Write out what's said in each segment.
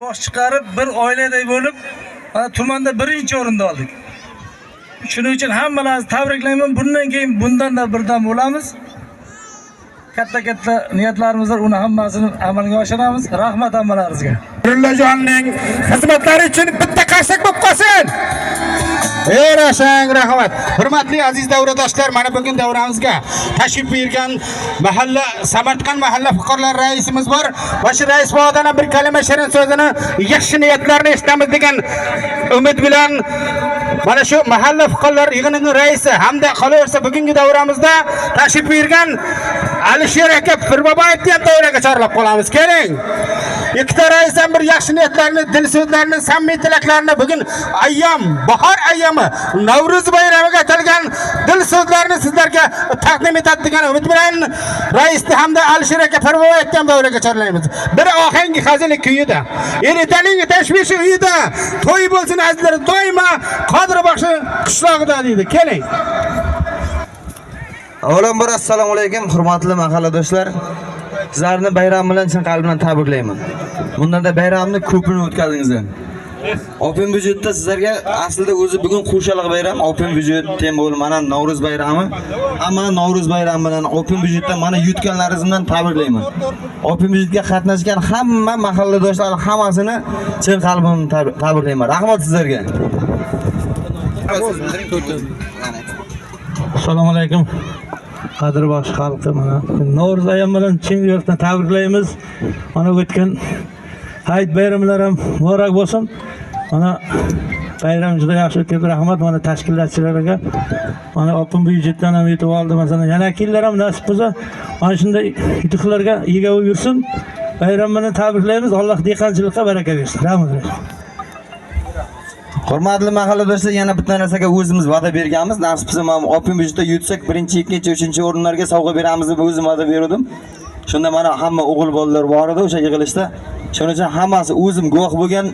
Bosh chiqarib bir oiladay bo'lib, tumanda birinchi o'rinda oldik. Shuning uchun hammalaringizni tabriklayman. Bundan keyin bundan-da birdan bo'lamiz. Katta niyatlarimiz bor, uni hammasini amalga oshiramiz. Rahmat hammalaringizga. Nurullajonning xizmatlari uchun bitta qarsak bo'lib qolsin. Rashang rahmat. Hurmatli aziz davradoshlar, mana bugun davramizga tashrif buyurgan mahalla Samarqand mahalla fuqarolar raisimiz bor. Va shu rais faoliyatini bir kalima shirin so'zini, yaxshi niyatlarini eshitamiz degan umid bilan mana shu mahalla fuqarolar yig'inining raisi hamda qolaversa bugungi davramizda tashrif buyurgan Alisher aka Firboboyevni ham davraga chorlab qolamiz. Keling. Ikkita rais ham bir yaxshi niyatlarini, dil so'zlarini, samimiy tilaklarini bugun ayyom, bahor ayyomi, Navro'z bayramiga atalgan dil so'zlarini sizlarga taqdim etadi degan umid bilan raisni hamda Alisher aka Firboboyevni ham davraga chorlaymiz. Bir ohangi hazili kuyida, eritaning tashvishi uyida, to'y bo'lsin azizlar, doimo Qodirbaxshi qishlog'ida deydi. Keling. Avvalambor assalomu alaykum hurmatli mahalladoshlar. Sizlarni bayram bilan chin qalbimdan tabriklayman. Bunda bayramni ko'pini o'tkazingizlar. Open vujudda sizlarga aslida o'zi bugun qo'shaloq bayram, open vujud, tembol, mana Navro'z bayrami. Hamma Navro'z bayrami bilan open vujudda mana yutganlaringizdan tabriklayman. Open vujudga qatnashgan hamma mahalladoshlar hammasini chin qalbimdan tabriklayman. Rahmat sizlarga. Assalomu alaykum. Qodirbaxsh xalqi, mana Navro'z ayyomi bilan chin yurakdan tabriklaymiz. Mana o'tgan hayit bayramlar ham muborak bo'lsin. Mana bayram juda yaxshi o'tdi. Rahmat mana tashkilotchilarga. Mana open byudjetdan ham yetib oldi. Masalan, yana kimlar ham nasib bo'lsa, mana shunday yutuqlarga ega bo'lib yursin. Bayram bilan tabriklaymiz. Alloh dehqonchilikqa baraka bersin. Rahmat. Hurmatli mahalladoshlar, yana bitta narsaga o'zimiz va'da berganmiz. Nasib bo'lsa, mana open byudjetda yutsak, 1-2, 3 o'rinlarga sovg'a beramiz deb o'zim va'da berdim. Shunda mana hamma o'g'il bolalar bor edi o'sha yig'ilishda. Shuning uchun hammasi o'zim guvoh bo'lgan,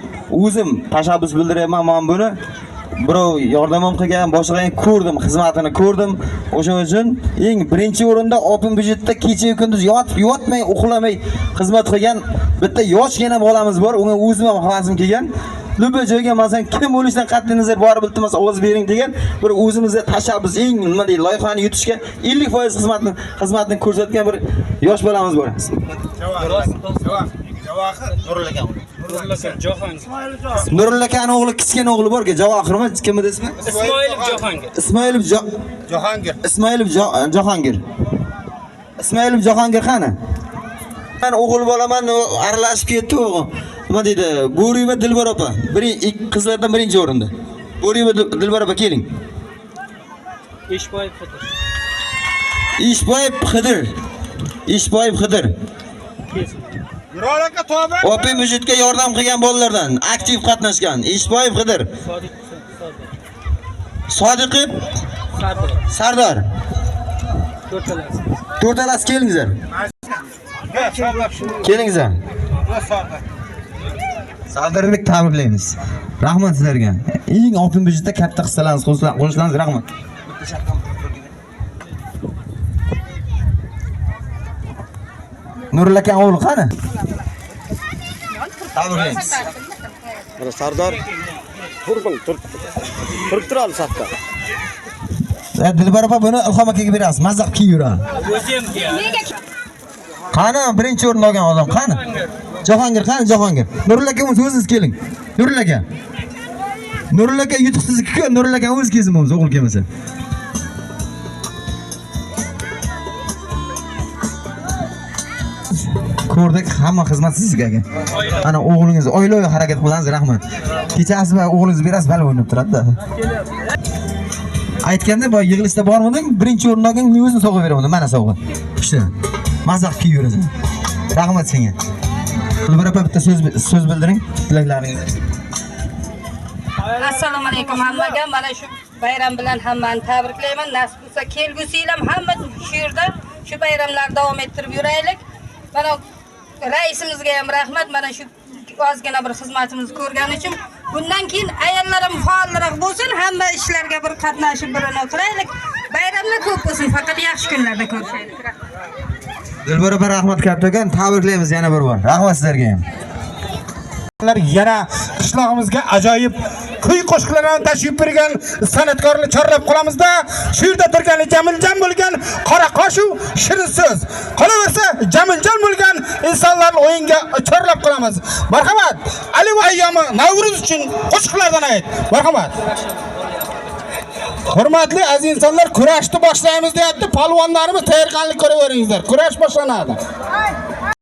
o'zim tashabbus bildiryapman mana buni. Birov yordamim qilgan, boshqa ko'rdim, xizmatini ko'rdim. O'shaning uchun eng birinchi o'rinda open byudjetda kecha kunduz yotmay, uxlamay xizmat qilgan bitta yoshgina bolamiz bor. Unga o'zim ham havasim kelgan. Luba joyga masalan kim bo'lishidan qat'iy nazar borib iltimos ovoz bering degan bir o'zimizga tashabbus, eng nima deydi, loyihani yutishga 50% xizmatni ko'rsatgan bir yosh bolamiz bor. Nurulla aka o'g'li, kichkina o'g'li bor-ku, Javohirmi? Kim edi ismi? Ismoilov Jahongir qani? Men o'g'il bolaman, aralashib ketdi o'g'il. Nima deydi? Bo'riyev Dilbar opa. Qizlardan birinchi o'rinda. Bo'riyev Dilbar opa keling. Ishboyev Xidir. Nurol aka tavba. Open byudjetga yordam qilgan bolalardan aktiv qatnashgan Ishboyev Xidir. Sodiqov Sardor. To'rtalasi kelingizlar. Kelingizlar. Sardorni tabriklaymiz. Rahmat sizlarga. Eng open byudjetda katta hissalarni qo'shishlaringiz rahmat. Nurulla aka o'g'li qani? Tabriklaymiz. Mana Sardor turib turadi safda. Dilbar opa buni Ilhom akaga berasiz. Mazza qilib yuradi. O'zim Qani birinchi o'rin olgan odam qani? Jahongir qani? Jahongir. Nurulla aka o'zingiz keling. Nurulla aka. Nurulla aka yutuqsizlik-ku, Nurulla aka o'z kezimiz o'g'il kelmasa. Ko'rdik, hamma xizmat sizga aka. Ana o'g'lingiz oilaviy harakat qilasiz, rahmat. Kechasi va o'g'lingiz berasiz, balo o'ynab turadi-da. Aytganda bu yig'ilishda bormiding? Birinchi o'rin olgan o'zini sovg'a beraman. Mana sovg'a. Ishda. Mazaq qilib yurasan. Rahmat senga. Dilbar opa bitta so'z bildiring, tilaklaringizni. Assalomu alaykum hammaga. Mana shu bayram bilan hammani tabriklayman. Nasib bo'lsa kelgusi yil ham hamma shu yerda shu bayramlarni davom ettirib yuraylik. Mana raisimizga ham rahmat. Mana shu ozgina bir xizmatimizni ko'rgani uchun. Bundan keyin ayollar ham faolroq bo'lsin, hamma ishlarga bir qatnashib birini qilaylik. Bayramlar ko'p bo'lsin, faqat yaxshi kunlarda ko'rishaylik. Dilbar opa rahmat katta ekan, tabriklaymiz yana bir bor. Rahmat sizlarga ham. yana qishlog'imizga ajoyib kuy qo'shiqlar bilan tashrif buyurgan san'atkorlarni chorlab qolamizda. Shu yerda turgan Jamiljon bo'lgan qora qoshu shirin so'z. Qolaversa Jamiljon bo'lgan insonlarni o'yinga chorlab qolamiz. Marhamat. Ali va ayyomi Navruz uchun qo'shiqlardan ayt. Marhamat. Hurmatli aziz insonlar, kurashni boshlaymiz deyapti. Palvonlarimiz tayyorgarlik ko'raveringizlar. Kurash boshlanadi.